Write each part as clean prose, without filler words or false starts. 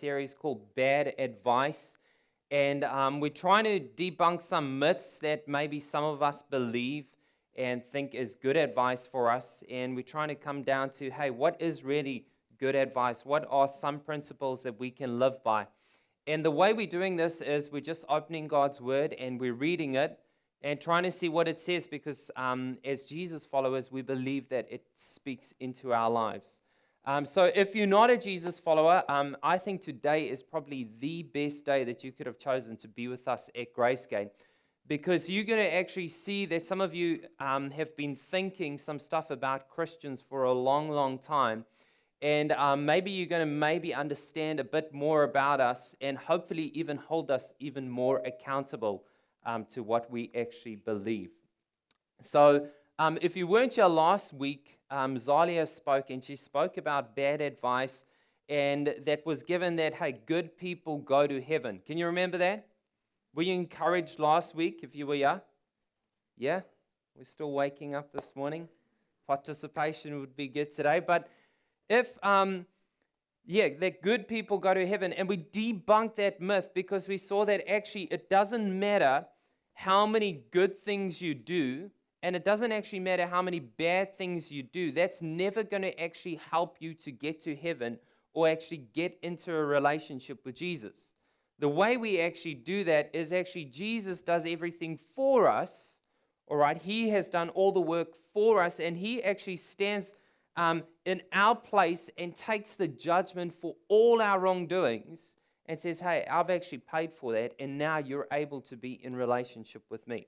series called Bad Advice. And we're trying to debunk some myths that maybe some of us believe and think is good advice for us. And we're trying to come down to, hey, what is really good advice? What are some principles that we can live by? And the way we're doing this is we're just opening God's Word and we're reading it and trying to see what it says, because as Jesus followers, we believe that it speaks into our lives. So if you're not a Jesus follower, I think today is probably the best day that you could have chosen to be with us at Gracegate, because you're going to actually see that some of you have been thinking some stuff about Christians for a long, long time. And maybe you're going to understand a bit more about us and hopefully even hold us even more accountable to what we actually believe. So if you weren't here last week, Zalia spoke, and she spoke about bad advice, and that was given that, hey, good people go to heaven. Can you remember that? Were you encouraged last week if you were here? Yeah? We're still waking up this morning. Participation would be good today. But if, that good people go to heaven, and we debunked that myth because we saw that actually it doesn't matter how many good things you do, and it doesn't actually matter how many bad things you do. That's never going to actually help you to get to heaven or actually get into a relationship with Jesus. The way we actually do that is actually Jesus does everything for us, all right? He has done all the work for us, and he actually stands in our place and takes the judgment for all our wrongdoings and says, hey, I've actually paid for that, and now you're able to be in relationship with me.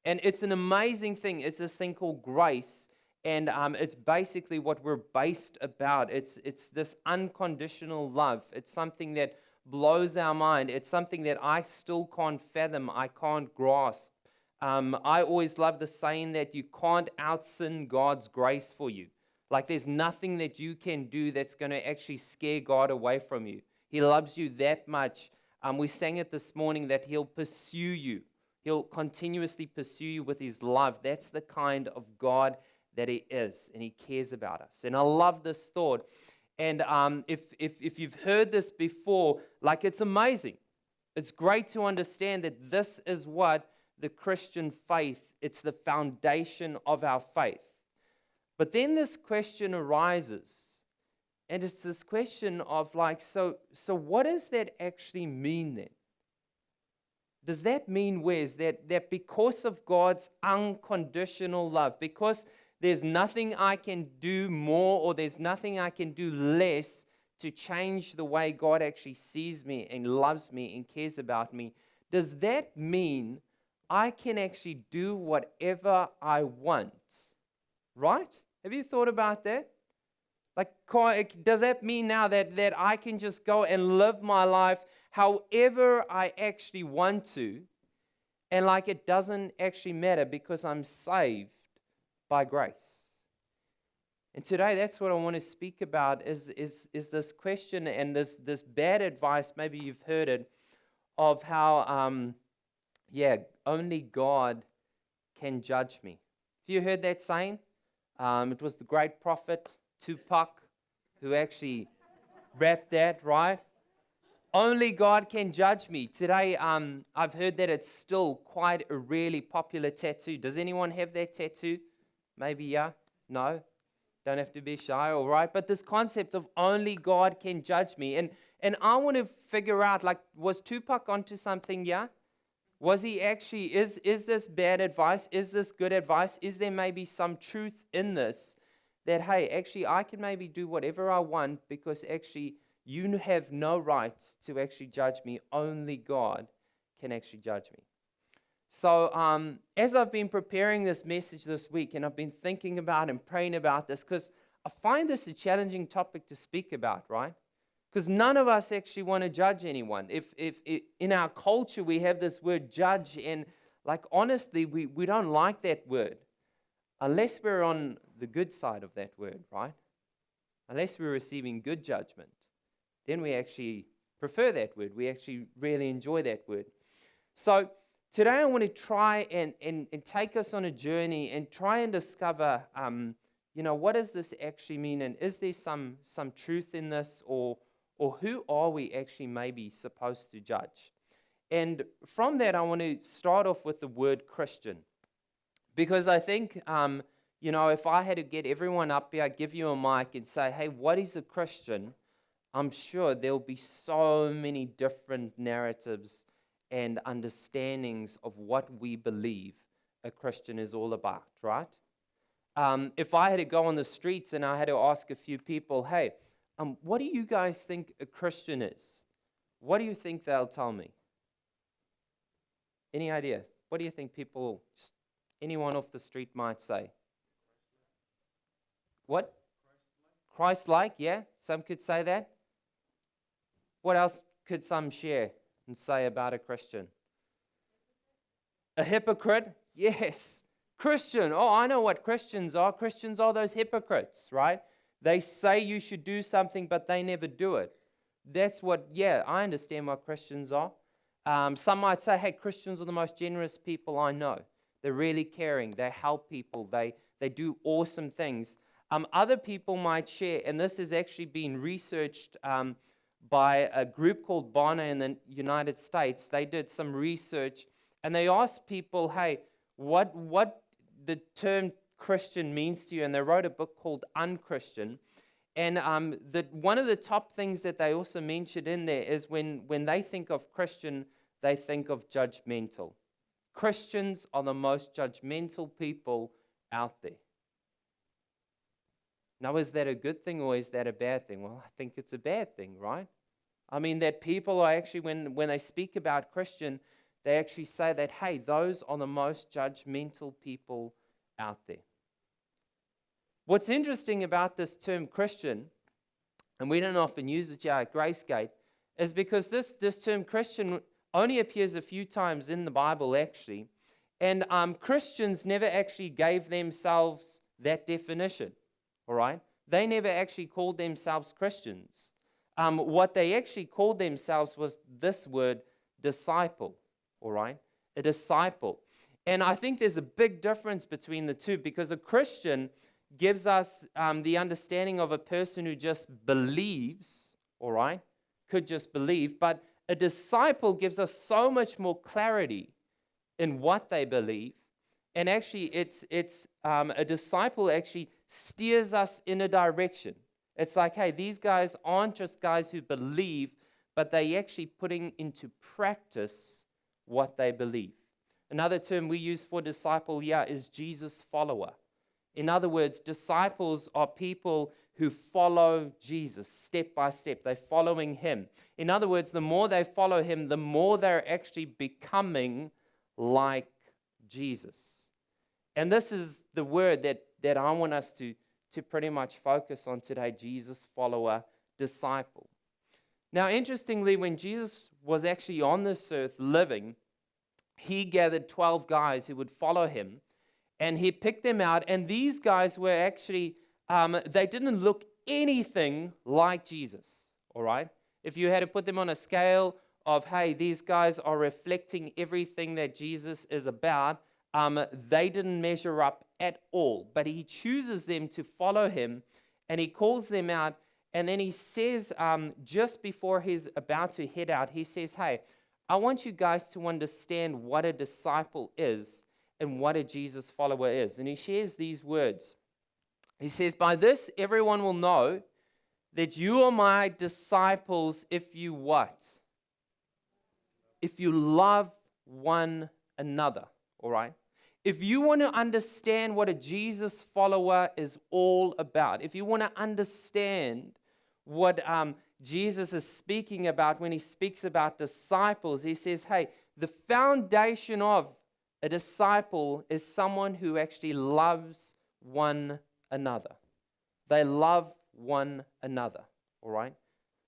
And it's an amazing thing. It's this thing called grace, and it's basically what we're based about. It's this unconditional love. It's something that blows our mind. It's something that I still can't fathom. I can't grasp. I always love the saying that you can't out-sin God's grace for you. Like there's nothing that you can do that's going to actually scare God away from you. He loves you that much. We sang it this morning that he'll pursue you. He'll continuously pursue you with his love. That's the kind of God that he is, and he cares about us. And I love this thought. And if you've heard this before, like it's amazing. It's great to understand that this is what the Christian faith, it's the foundation of our faith. But then this question arises, and it's this question of like, so what does that actually mean then? Does that mean, Wes, that because of God's unconditional love, because there's nothing I can do more or there's nothing I can do less to change the way God actually sees me and loves me and cares about me, does that mean I can actually do whatever I want? Right? Have you thought about that? Like, does that mean now that I can just go and live my life however I actually want to, and like it doesn't actually matter because I'm saved by grace? And today that's what I want to speak about is this question and this bad advice, maybe you've heard it, of how, only God can judge me. Have you heard that saying? It was the great prophet Tupac who actually rapped that, right? Only God can judge me. Today, I've heard that it's still quite a really popular tattoo. Does anyone have that tattoo? Maybe, yeah? No? Don't have to be shy, all right? But this concept of only God can judge me. And I want to figure out, like, was Tupac onto something, yeah? Was he actually, is this bad advice? Is this good advice? Is there maybe some truth in this that, hey, actually, I can maybe do whatever I want because actually you have no right to actually judge me. Only God can actually judge me. So as I've been preparing this message this week, and I've been thinking about and praying about this, because I find this a challenging topic to speak about, right? Because none of us actually want to judge anyone. If in our culture we have this word judge, and like honestly, we don't like that word unless we're on the good side of that word, right? Unless we're receiving good judgment, then we actually prefer that word. We actually really enjoy that word. So today I want to try and take us on a journey and try and discover, what does this actually mean? And is there some truth in this, or Or who are we actually maybe supposed to judge? And from that, I want to start off with the word Christian. Because I think, if I had to get everyone up here, give you a mic and say, hey, what is a Christian? I'm sure there'll be so many different narratives and understandings of what we believe a Christian is all about, right? If I had to go on the streets and I had to ask a few people, hey, what do you guys think a Christian is? What do you think they'll tell me? Any idea? What do you think people, anyone off the street might say? What? Christ-like, yeah? Some could say that. What else could some share and say about a Christian? A hypocrite? Yes. Christian. Oh, I know what Christians are. Christians are those hypocrites, right? They say you should do something, but they never do it. That's what, I understand what Christians are. Some might say, hey, Christians are the most generous people I know. They're really caring. They help people. They do awesome things. Other people might share, and this has actually been researched by a group called Barna in the United States. They did some research, and they asked people, hey, what the term Christian means to you, and they wrote a book called Unchristian. And one of the top things that they also mentioned in there is when they think of Christian, they think of judgmental. Christians are the most judgmental people out there. Now, is that a good thing or is that a bad thing? Well, I think it's a bad thing, right? I mean, that people are actually, when they speak about Christian, they actually say that, hey, those are the most judgmental people out there. What's interesting about this term Christian, and we don't often use it here at Gracegate, is because this term Christian only appears a few times in the Bible, actually. And Christians never actually gave themselves that definition, all right? They never actually called themselves Christians. What they actually called themselves was this word, disciple, all right? A disciple. And I think there's a big difference between the two, because a Christian gives us the understanding of a person who just believes, all right? Could just believe. But a disciple gives us so much more clarity in what they believe. And actually, it's a disciple actually steers us in a direction. It's like, hey, these guys aren't just guys who believe, but they actually putting into practice what they believe. Another term we use for disciple here is Jesus follower. In other words, disciples are people who follow Jesus step by step. They're following him. In other words, the more they follow him, the more they're actually becoming like Jesus. And this is the word that I want us to pretty much focus on today, Jesus follower, disciple. Now, interestingly, when Jesus was actually on this earth living, he gathered 12 guys who would follow him. And he picked them out, and these guys were actually, they didn't look anything like Jesus, all right? If you had to put them on a scale of, hey, these guys are reflecting everything that Jesus is about, they didn't measure up at all. But he chooses them to follow him, and he calls them out, and then he says, just before he's about to head out, he says, hey, I want you guys to understand what a disciple is and what a Jesus follower is. And he shares these words. He says, by this everyone will know that you are my disciples if you what? If you love one another, all right? If you want to understand what a Jesus follower is all about, if you want to understand what Jesus is speaking about when he speaks about disciples, he says, hey, the foundation of a disciple is someone who actually loves one another. They love one another, all right?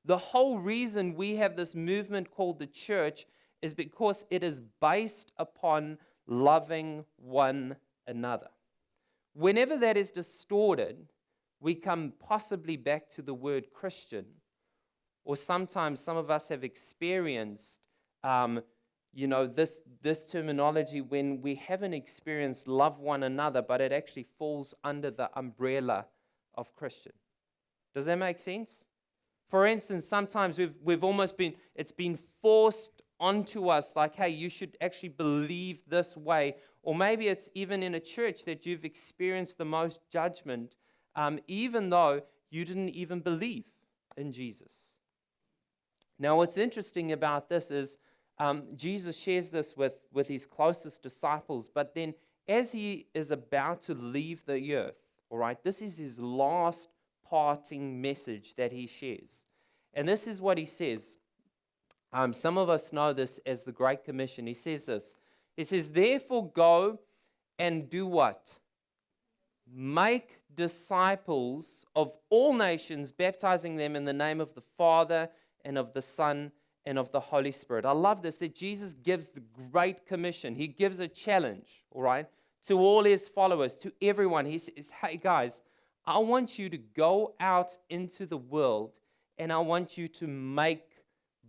The whole reason we have this movement called the church is because it is based upon loving one another. Whenever that is distorted, we come possibly back to the word Christian, or sometimes some of us have experienced this terminology when we haven't experienced love one another, but it actually falls under the umbrella of Christian. Does that make sense? For instance, sometimes we've almost it's been forced onto us, like, hey, you should actually believe this way. Or maybe it's even in a church that you've experienced the most judgment, even though you didn't even believe in Jesus. Now, what's interesting about this is Jesus shares this with his closest disciples, but then as he is about to leave the earth, all right, this is his last parting message that he shares. And this is what he says. Some of us know this as the Great Commission. He says this. He says, therefore go and do what? Make disciples of all nations, baptizing them in the name of the Father and of the Son and of the Holy Spirit. I love this, that Jesus gives the Great Commission. He gives a challenge, all right, to all his followers, to everyone. He says, hey guys, I want you to go out into the world and I want you to make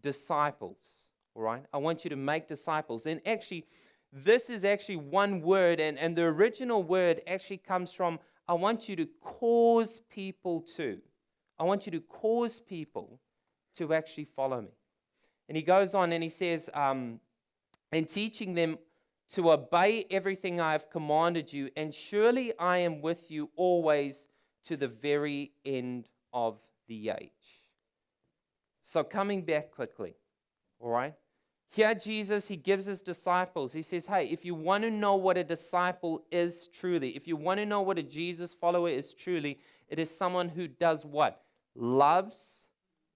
disciples, all right? I want you to make disciples. And actually, this is actually one word, and the original word actually comes from, I want you to cause people to. I want you to cause people to actually follow me. And he goes on and he says, and teaching them to obey everything I have commanded you, and surely I am with you always to the very end of the age. So coming back quickly, all right? Here Jesus, he gives his disciples, he says, hey, if you want to know what a disciple is truly, if you want to know what a Jesus follower is truly, it is someone who does what? Loves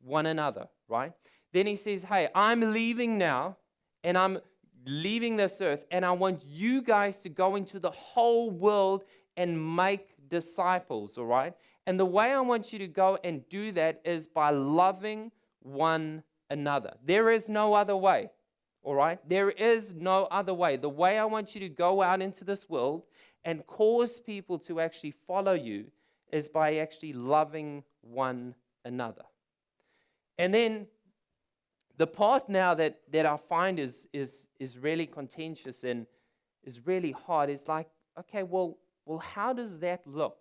one another, right? Then he says, hey, I'm leaving now, and I'm leaving this earth, and I want you guys to go into the whole world and make disciples, all right? And the way I want you to go and do that is by loving one another. There is no other way, all right? There is no other way. The way I want you to go out into this world and cause people to actually follow you is by actually loving one another. And then the part now that I find is really contentious and is really hard is like, okay, well, how does that look?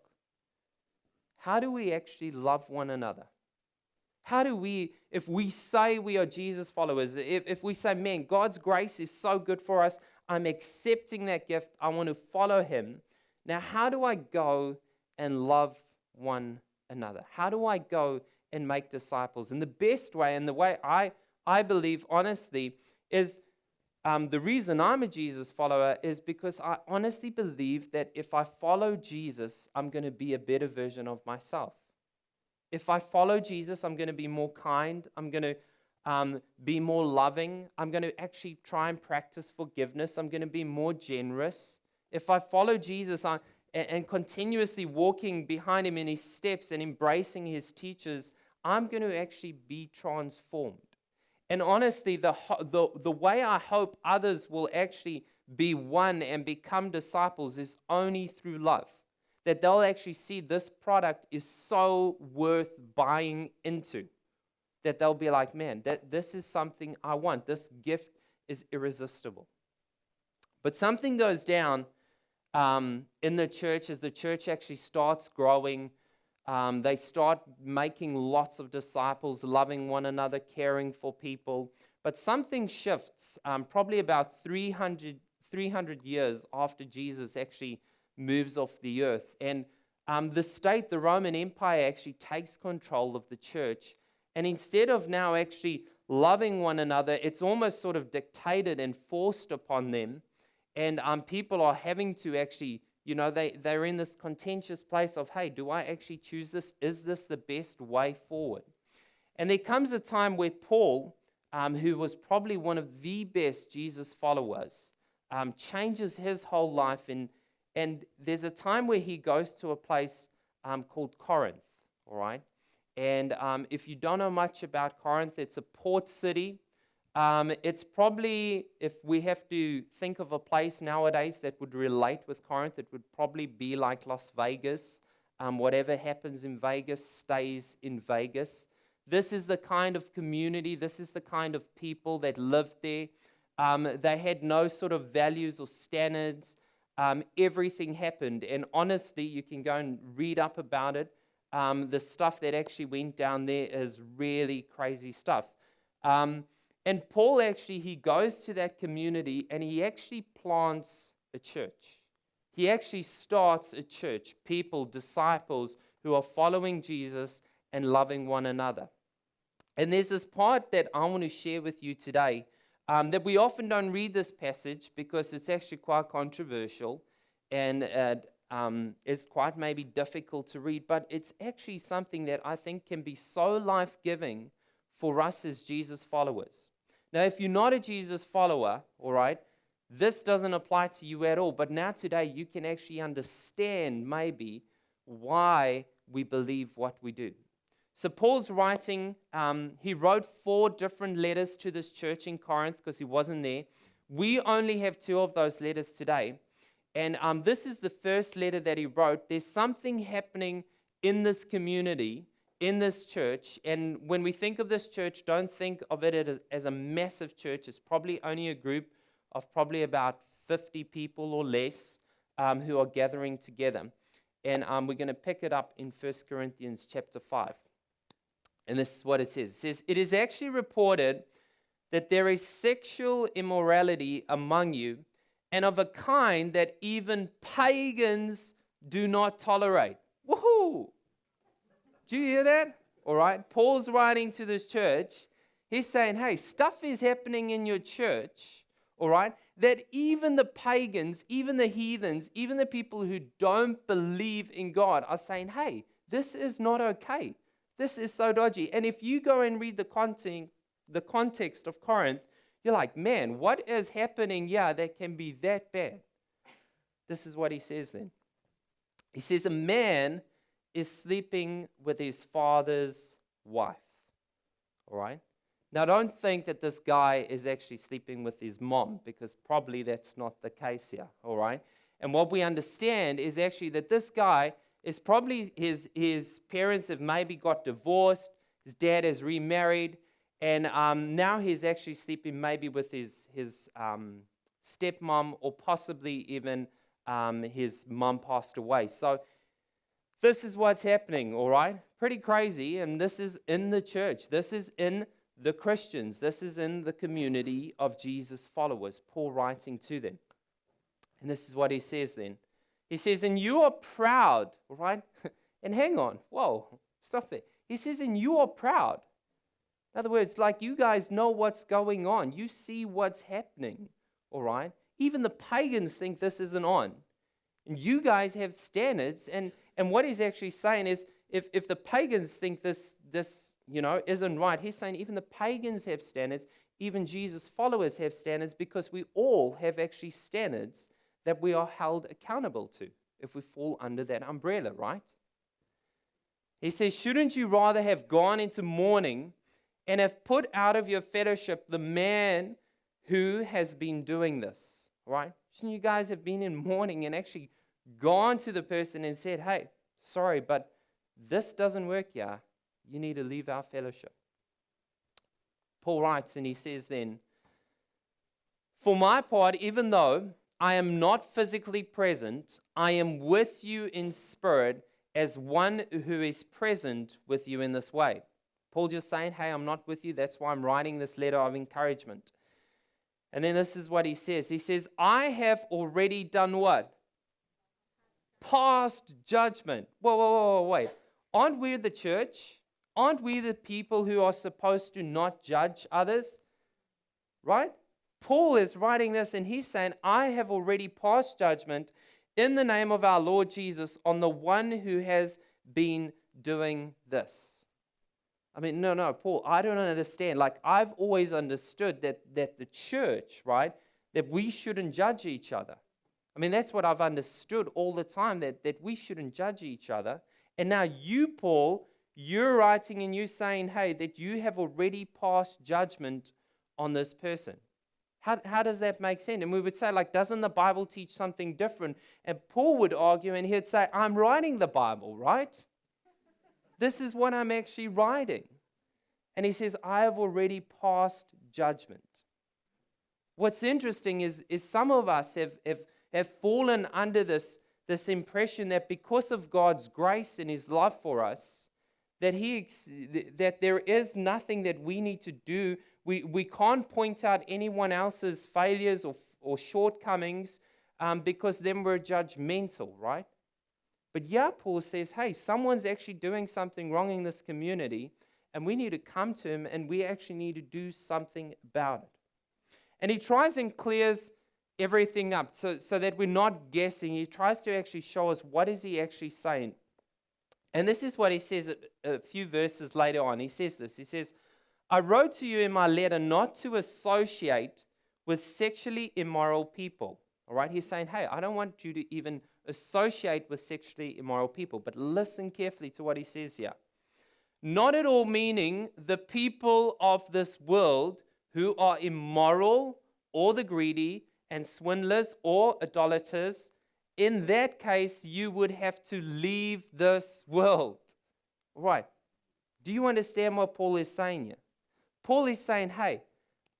How do we actually love one another? How do we, if we say we are Jesus followers, if we say, man, God's grace is so good for us, I'm accepting that gift, I want to follow him. Now, how do I go and love one another? How do I go and make disciples? And the best way, and the way I believe, honestly, is the reason I'm a Jesus follower is because I honestly believe that if I follow Jesus, I'm going to be a better version of myself. If I follow Jesus, I'm going to be more kind. I'm going to be more loving. I'm going to actually try and practice forgiveness. I'm going to be more generous. If I follow Jesus and continuously walking behind him in his steps and embracing his teachers, I'm going to actually be transformed. And honestly, the way I hope others will actually be one and become disciples is only through love. That they'll actually see this product is so worth buying into. That they'll be like, man, this is something I want. This gift is irresistible. But something goes down in the church as the church actually starts growing. They start making lots of disciples, loving one another, caring for people. But something shifts probably about 300 years after Jesus actually moves off the earth. And the Roman Empire, actually takes control of the church. And instead of now actually loving one another, it's almost sort of dictated and forced upon them. And people are having to actually, they're in this contentious place of, hey, do I actually choose this? Is this the best way forward? And there comes a time where Paul, who was probably one of the best Jesus followers, changes his whole life. And there's a time where he goes to a place called Corinth, all right? And if you don't know much about Corinth, it's a port city. It's probably, if we have to think of a place nowadays that would relate with Corinth, it would probably be like Las Vegas. Whatever happens in Vegas stays in Vegas. This is the kind of community, this is the kind of people that lived there. They had no sort of values or standards. Everything happened. And honestly, you can go and read up about it. the stuff that actually went down there is really crazy stuff. And Paul actually, he goes to that community and he actually plants a church. He actually starts a church, people, disciples who are following Jesus and loving one another. And there's this part that I want to share with you today that we often don't read this passage because it's actually quite controversial and is quite maybe difficult to read, but it's actually something that I think can be so life-giving for us as Jesus followers. Now, if you're not a Jesus follower, all right, this doesn't apply to you at all, but now today you can actually understand maybe why we believe what we do. So Paul's writing, he wrote 4 different letters to this church in Corinth because he wasn't there. We only have 2 of those letters today. And this is the first letter that he wrote. There's something happening in this community, in this church. And when we think of this church, don't think of it as a massive church. It's probably only a group of probably about 50 people or less who are gathering together. And we're going to pick it up in 1 Corinthians chapter 5. And this is what it says. It says, "It is actually reported that there is sexual immorality among you, and of a kind that even pagans do not tolerate." Woohoo! Do you hear that? All right. Paul's writing to this church. He's saying, hey, stuff is happening in your church, all right, that even the pagans, even the heathens, even the people who don't believe in God are saying, hey, this is not okay. This is so dodgy. And if you go and read the context of Corinth, you're like, man, what is happening here that can be that bad? This is what he says then. He says, a man is sleeping with his father's wife. All right? Now, don't think that this guy is actually sleeping with his mom, because probably that's not the case here. All right? And what we understand is actually that this guy is probably his parents have maybe got divorced, his dad has remarried, and now he's actually sleeping maybe with his stepmom, or possibly even his mom passed away. So this is what's happening, all right? Pretty crazy, and this is in the church. This is in the Christians. This is in the community of Jesus followers, Paul writing to them. And this is what he says then. He says, and you are proud, all right? And hang on, whoa, stop there. He says, and you are proud. In other words, like, you guys know what's going on. You see what's happening, all right? Even the pagans think this isn't on. And you guys have standards. And what he's actually saying is, if the pagans think this isn't right, he's saying even the pagans have standards. Even Jesus' followers have standards, because we all have actually standards that we are held accountable to if we fall under that umbrella, right? He says, shouldn't you rather have gone into mourning and have put out of your fellowship the man who has been doing this, right? Shouldn't you guys have been in mourning and actually gone to the person and said, hey, sorry, but this doesn't work here. You need to leave our fellowship. Paul writes, and he says then, for my part, even though I am not physically present, I am with you in spirit, as one who is present with you in this way. Paul just saying, hey, I'm not with you. That's why I'm writing this letter of encouragement. And then this is what he says. He says, I have already done what? Passed judgment. Whoa, wait. Aren't we the church? Aren't we the people who are supposed to not judge others? Right? Paul is writing this and he's saying, I have already passed judgment in the name of our Lord Jesus on the one who has been doing this. I mean, no, Paul, I don't understand. Like, I've always understood that the church, right, that we shouldn't judge each other. I mean, that's what I've understood all the time, that we shouldn't judge each other. And now you, Paul, you're writing and you're saying, hey, that you have already passed judgment on this person. How does that make sense? And we would say, like, doesn't the Bible teach something different? And Paul would argue and he'd say, I'm writing the Bible, right? This is what I'm actually writing. And he says, I have already passed judgment. What's interesting is some of us have fallen under this this impression that because of God's grace and His love for us, that that there is nothing that we need to do. We can't point out anyone else's failures or shortcomings because then we're judgmental, right? But yeah, Paul says, hey, someone's actually doing something wrong in this community, and we need to come to him, and we actually need to do something about it. And he tries and clears everything up so that we're not guessing. He tries to actually show us what is he actually saying. And this is what he says a few verses later on. He says this. He says, I wrote to you in my letter not to associate with sexually immoral people. All right? He's saying, hey, I don't want you to even associate with sexually immoral people. But listen carefully to what he says here. Not at all meaning the people of this world who are immoral or the greedy and swindlers or idolaters. In that case, you would have to leave this world. Right. Do you understand what Paul is saying here? Paul is saying, hey,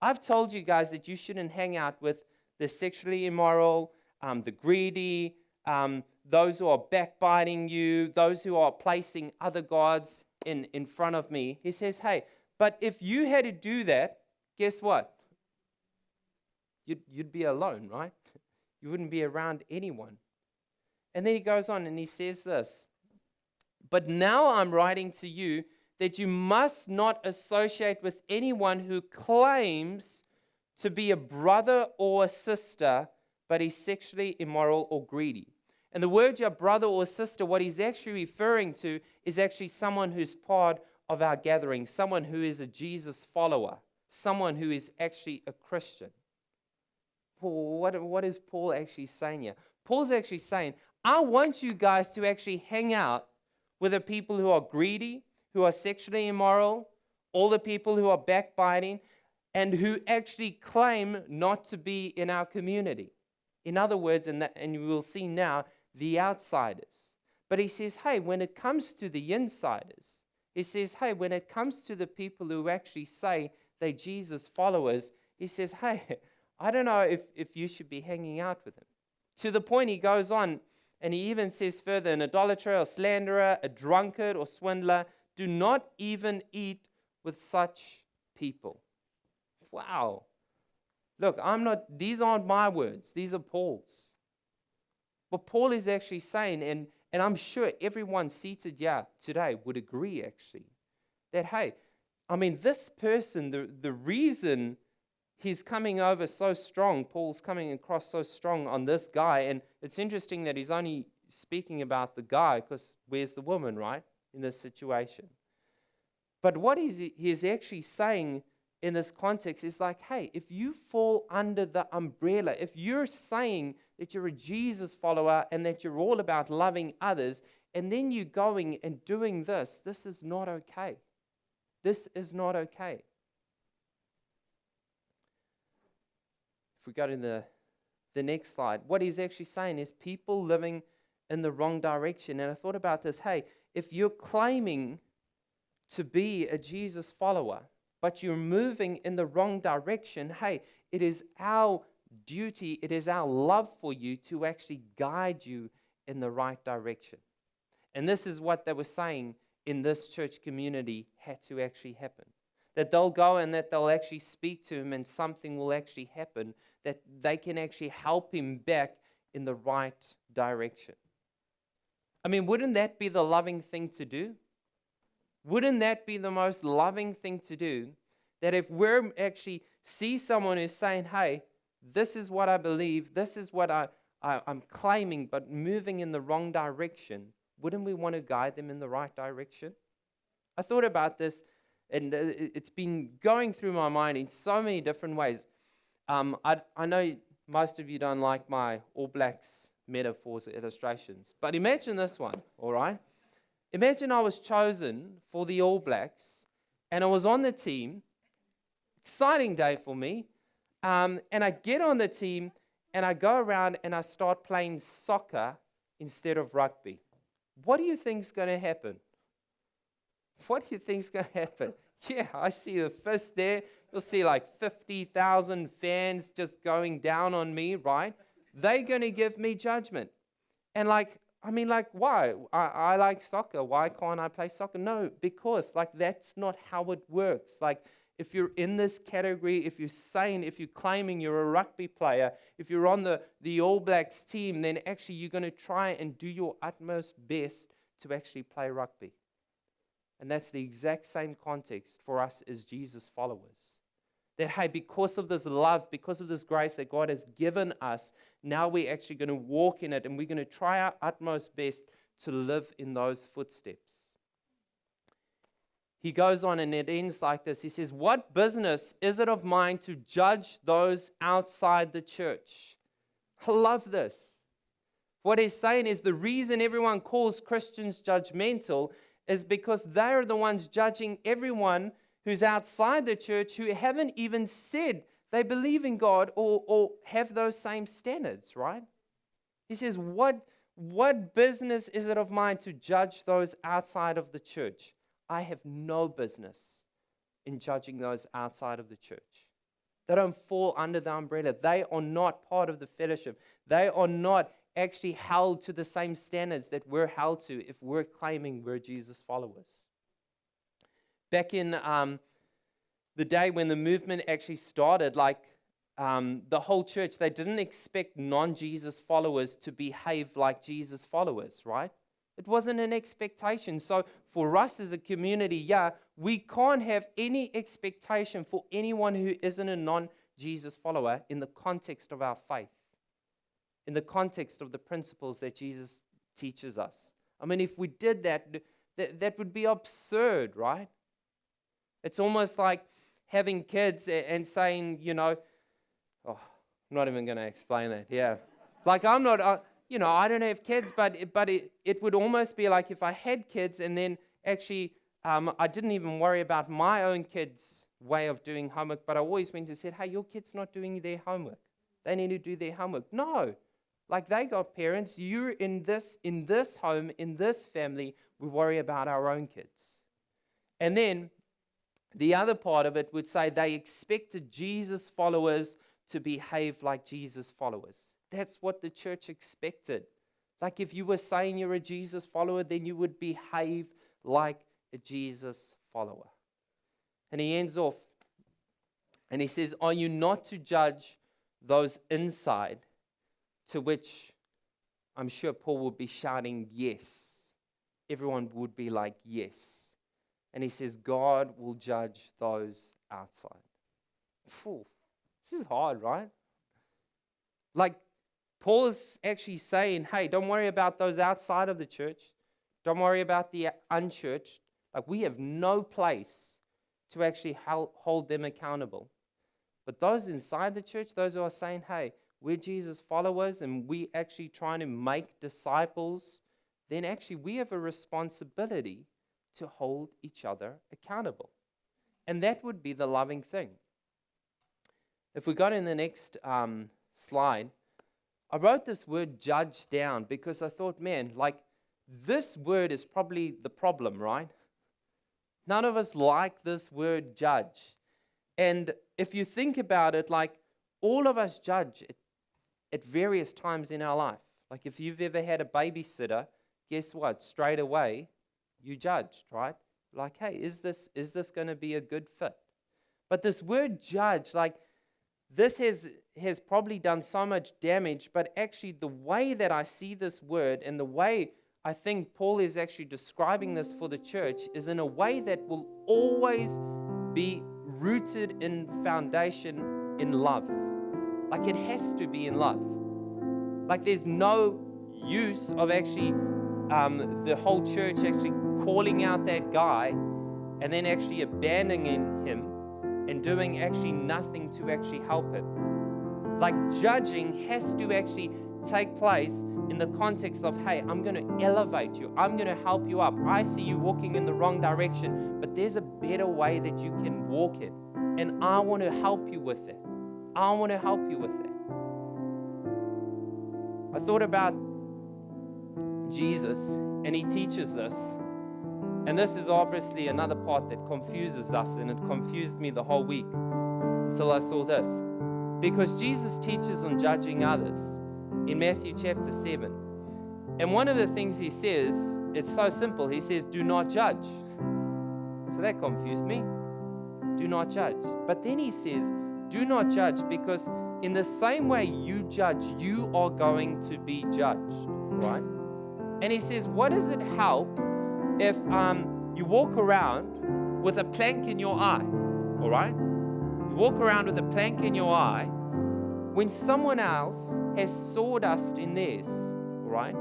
I've told you guys that you shouldn't hang out with the sexually immoral, the greedy, those who are backbiting you, those who are placing other gods in front of me. He says, hey, but if you had to do that, guess what? You'd be alone, right? You wouldn't be around anyone. And then he goes on and he says this, but now I'm writing to you that you must not associate with anyone who claims to be a brother or a sister, but is sexually immoral or greedy. And the word your brother or sister, what he's actually referring to is actually someone who's part of our gathering, someone who is a Jesus follower, someone who is actually a Christian. What is Paul actually saying here? Paul's actually saying, I want you guys to actually hang out with the people who are greedy, who are sexually immoral, all the people who are backbiting, and who actually claim not to be in our community. In other words, and you will see now, the outsiders. But he says, hey, when it comes to the insiders, he says, hey, when it comes to the people who actually say they're Jesus followers, he says, hey, I don't know if you should be hanging out with them. To the point he goes on, and he even says further, an idolater, a slanderer, a drunkard, or swindler, do not even eat with such people. Wow. Look, these aren't my words. These are Paul's. What Paul is actually saying, and I'm sure everyone seated here today would agree actually, that, hey, I mean, this person, the reason he's coming over so strong, Paul's coming across so strong on this guy, and it's interesting that he's only speaking about the guy because where's the woman, right, in this situation? But what he's actually saying in this context is like, hey, if you fall under the umbrella, if you're saying that you're a Jesus follower and that you're all about loving others, and then you're going and doing this is not okay. This is not okay. If we go to the next slide, what he's actually saying is people living in the wrong direction. And I thought about this, hey, if you're claiming to be a Jesus follower, but you're moving in the wrong direction, hey, it is our duty, it is our love for you to actually guide you in the right direction. And this is what they were saying in this church community had to actually happen. That they'll go and that they'll actually speak to him and something will actually happen, that they can actually help him back in the right direction. I mean, wouldn't that be the loving thing to do? Wouldn't that be the most loving thing to do? That if we're actually see someone who's saying, hey, this is what I believe, this is what I'm claiming, but moving in the wrong direction, wouldn't we want to guide them in the right direction? I thought about this, and it's been going through my mind in so many different ways. I know most of you don't like my All Blacks metaphors or illustrations, but imagine this one, all right? Imagine I was chosen for the All Blacks, and I was on the team. Exciting day for me. And I get on the team, and I go around and I start playing soccer instead of rugby. What do you think is going to happen? What do you think is going to happen? Yeah, I see the fist there. You'll see like 50,000 fans just going down on me, right? They're going to give me judgment. And why? I like soccer. Why can't I play soccer? No, because that's not how it works. If you're in this category, if you're claiming you're a rugby player, if you're on the All Blacks team, then actually you're going to try and do your utmost best to actually play rugby. And that's the exact same context for us as Jesus followers. That, hey, because of this love, because of this grace that God has given us, now we're actually going to walk in it, and we're going to try our utmost best to live in those footsteps. He goes on and it ends like this. He says, what business is it of mine to judge those outside the church? I love this. What he's saying is the reason everyone calls Christians judgmental is because they're the ones judging everyone who's outside the church who haven't even said they believe in God or have those same standards, right? He says, what business is it of mine to judge those outside of the church? I have no business in judging those outside of the church. They don't fall under the umbrella. They are not part of the fellowship. They are not actually held to the same standards that we're held to if we're claiming we're Jesus followers. Back in the day when the movement actually started, the whole church, they didn't expect non-Jesus followers to behave like Jesus followers, right? It wasn't an expectation. So for us as a community, we can't have any expectation for anyone who isn't a non-Jesus follower in the context of our faith, in the context of the principles that Jesus teaches us. I mean, if we did that, that would be absurd, right? It's almost like having kids and saying, I'm not even going to explain that, yeah. I'm not, I don't have kids, but it would almost be like if I had kids and then actually I didn't even worry about my own kids' way of doing homework, but I always went and said, hey, your kid's not doing their homework. They need to do their homework. No, they got parents. You're in this home, in this family, we worry about our own kids. And then the other part of it would say they expected Jesus followers to behave like Jesus followers. That's what the church expected. If you were saying you're a Jesus follower, then you would behave like a Jesus follower. And he ends off and he says, are you not to judge those inside? To which I'm sure Paul would be shouting, yes. Everyone would be like, yes. And he says, God will judge those outside. Phew, this is hard, right? Paul is actually saying, hey, don't worry about those outside of the church. Don't worry about the unchurched. We have no place to actually hold them accountable. But those inside the church, those who are saying, hey, we're Jesus followers and we actually trying to make disciples, then actually we have a responsibility to hold each other accountable. And that would be the loving thing. If we got in the next slide, I wrote this word judge down because I thought, man, this word is probably the problem, right? None of us like this word judge. And if you think about it, all of us judge at various times in our life. If you've ever had a babysitter, guess what? Straight away, you judged, right? Hey, is this going to be a good fit? But this word judge, this has probably done so much damage, but actually the way that I see this word and the way I think Paul is actually describing this for the church is in a way that will always be rooted in foundation in love. It has to be in love. There's no use of actually the whole church actually calling out that guy and then actually abandoning him and doing actually nothing to actually help him. Judging has to actually take place in the context of, hey, I'm going to elevate you. I'm going to help you up. I see you walking in the wrong direction, but there's a better way that you can walk in. And I want to help you with it. I want to help you with it. I thought about Jesus, and he teaches this. And this is obviously another part that confuses us, and it confused me the whole week until I saw this. Because Jesus teaches on judging others in Matthew chapter 7. And one of the things he says, it's so simple. He says, do not judge. So that confused me. Do not judge. But then he says, do not judge, because in the same way you judge, you are going to be judged, right? And he says, what does it help if you walk around with a plank in your eye, all right? You walk around with a plank in your eye when someone else has sawdust in theirs, all right?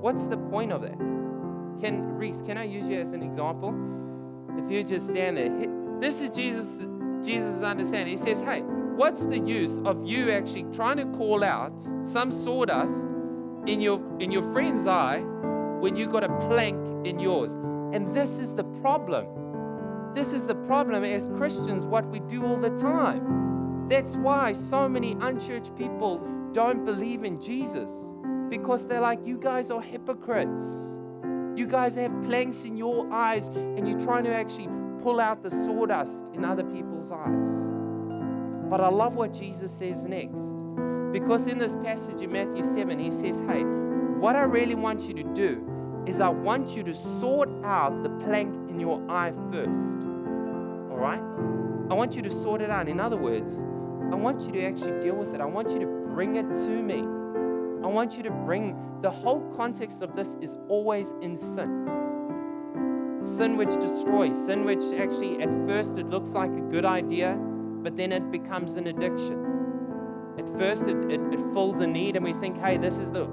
What's the point of that? Reese, can I use you as an example? If you just stand there, this is Jesus' understanding. He says, hey, what's the use of you actually trying to call out some sawdust in your friend's eye when you got a plank in yours? And this is the problem. This is the problem as Christians, what we do all the time. That's why so many unchurched people don't believe in Jesus, because they're like, you guys are hypocrites. You guys have planks in your eyes and you're trying to actually pull out the sawdust in other people's eyes. But I love what Jesus says next, because in this passage in Matthew 7, he says, hey, what I really want you to do is I want you to sort out the plank in your eye first. All right? I want you to sort it out. In other words, I want you to actually deal with it. I want you to bring it to me. I want you to bring, the whole context of this is always in sin. Sin which destroys, sin which actually at first it looks like a good idea, but then it becomes an addiction. At first it fills a need and we think, hey, this is the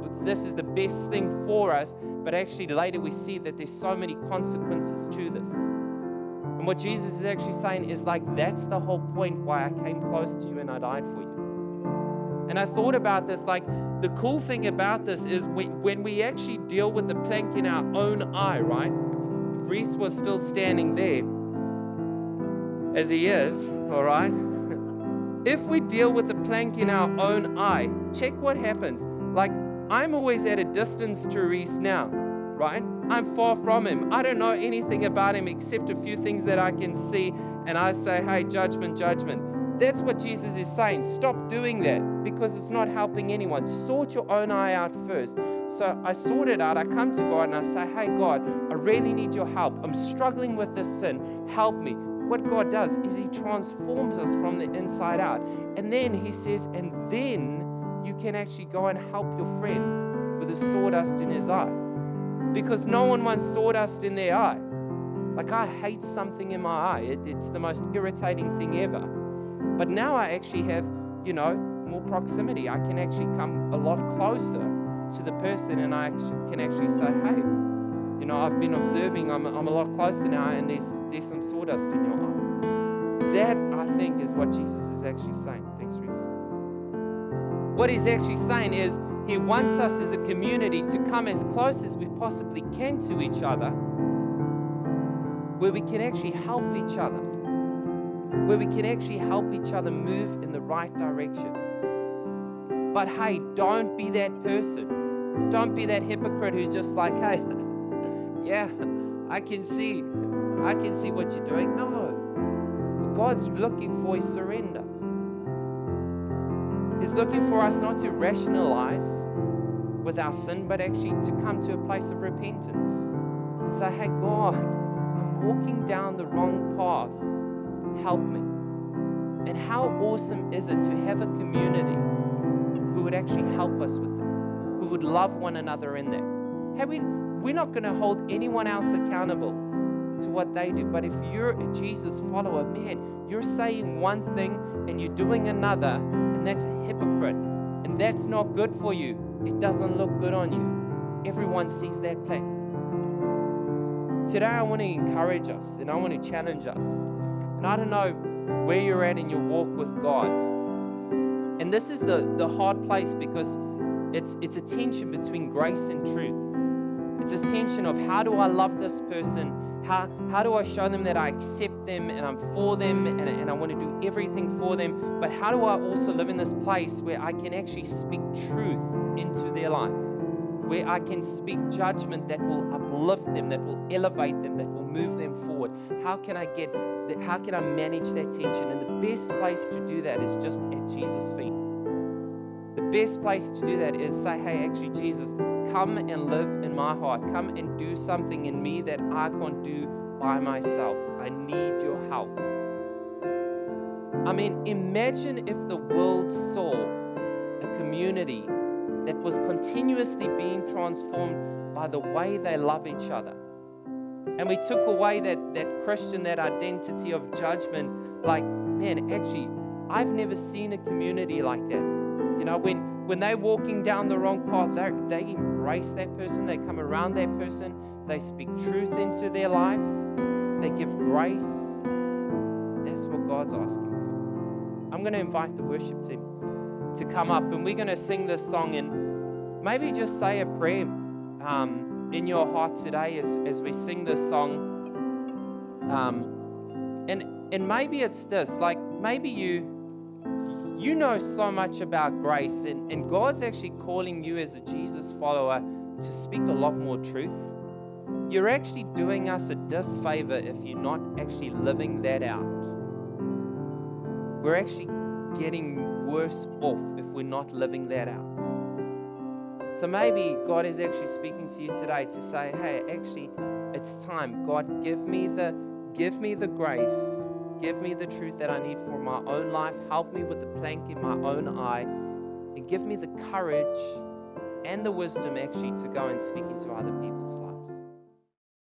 best thing for us, but actually later we see that there's so many consequences to this. And what Jesus is actually saying is like, that's the whole point why I came close to you and I died for you. And I thought about this, like, the cool thing about this is when we actually deal with the plank in our own eye, right? If Reese was still standing there, as he is, all right? If we deal with the plank in our own eye, check what happens. Like, I'm always at a distance to Reese now, right? I'm far from him. I don't know anything about him except a few things that I can see, and I say, hey, judgment, judgment. That's what Jesus is saying. Stop doing that, because it's not helping anyone. Sort your own eye out first. So I sort it out. I come to God and I say, hey, God, I really need your help. I'm struggling with this sin. Help me. What God does is he transforms us from the inside out. And then he says, and then you can actually go and help your friend with the sawdust in his eye. Because no one wants sawdust in their eye. Like, I hate something in my eye. It's the most irritating thing ever. But now I actually have, more proximity. I can actually come a lot closer to the person, and I can actually say, hey, I've been observing, I'm a lot closer now, and there's some sawdust in your eye. That, I think, is what Jesus is actually saying. Thanks, Reese. What he's actually saying is he wants us as a community to come as close as we possibly can to each other, where we can actually help each other, where we can actually help each other move in the right direction. But hey, don't be that person. Don't be that hypocrite who's just like, hey, yeah, I can see what you're doing. No. What God's looking for is surrender. He's looking for us not to rationalize with our sin, but actually to come to a place of repentance and say, hey, God, I'm walking down the wrong path. Help me. And how awesome is it to have a community who would actually help us with that, who would love one another in that. We're not going to hold anyone else accountable to what they do, but if you're a Jesus follower, man, you're saying one thing and you're doing another, and that's a hypocrite, and that's not good for you. It doesn't look good on you. Everyone sees that plank. Today I want to encourage us and I want to challenge us. And I don't know where you're at in your walk with God. And this is the hard place, because it's a tension between grace and truth. It's a tension of, how do I love this person? How do I show them that I accept them and I'm for them and I want to do everything for them? But how do I also live in this place where I can actually speak truth into their life? Where I can speak judgment that will uplift them, that will elevate them, that will move them forward. How can I manage that tension? And the best place to do that is just at Jesus' feet. The best place to do that is say, hey, actually, Jesus, come and live in my heart. Come and do something in me that I can't do by myself. I need your help. I mean, imagine if the world saw a community that was continuously being transformed by the way they love each other. And we took away that Christian, that identity of judgment. Like, man, actually, I've never seen a community like that. You know, when they're walking down the wrong path, they embrace that person, they come around that person, they speak truth into their life, they give grace. That's what God's asking for. I'm going to invite the worship team to come up, and we're going to sing this song, and maybe just say a prayer in your heart today as we sing this song. And maybe it's this, like maybe you know so much about grace, and God's actually calling you as a Jesus follower to speak a lot more truth. You're actually doing us a disfavor if you're not actually living that out. We're actually getting worse off if we're not living that out. So maybe God is actually speaking to you today to say, hey, actually, it's time. God, give me the grace. Give me the truth that I need for my own life. Help me with the plank in my own eye. And give me the courage and the wisdom actually to go and speak into other people's lives.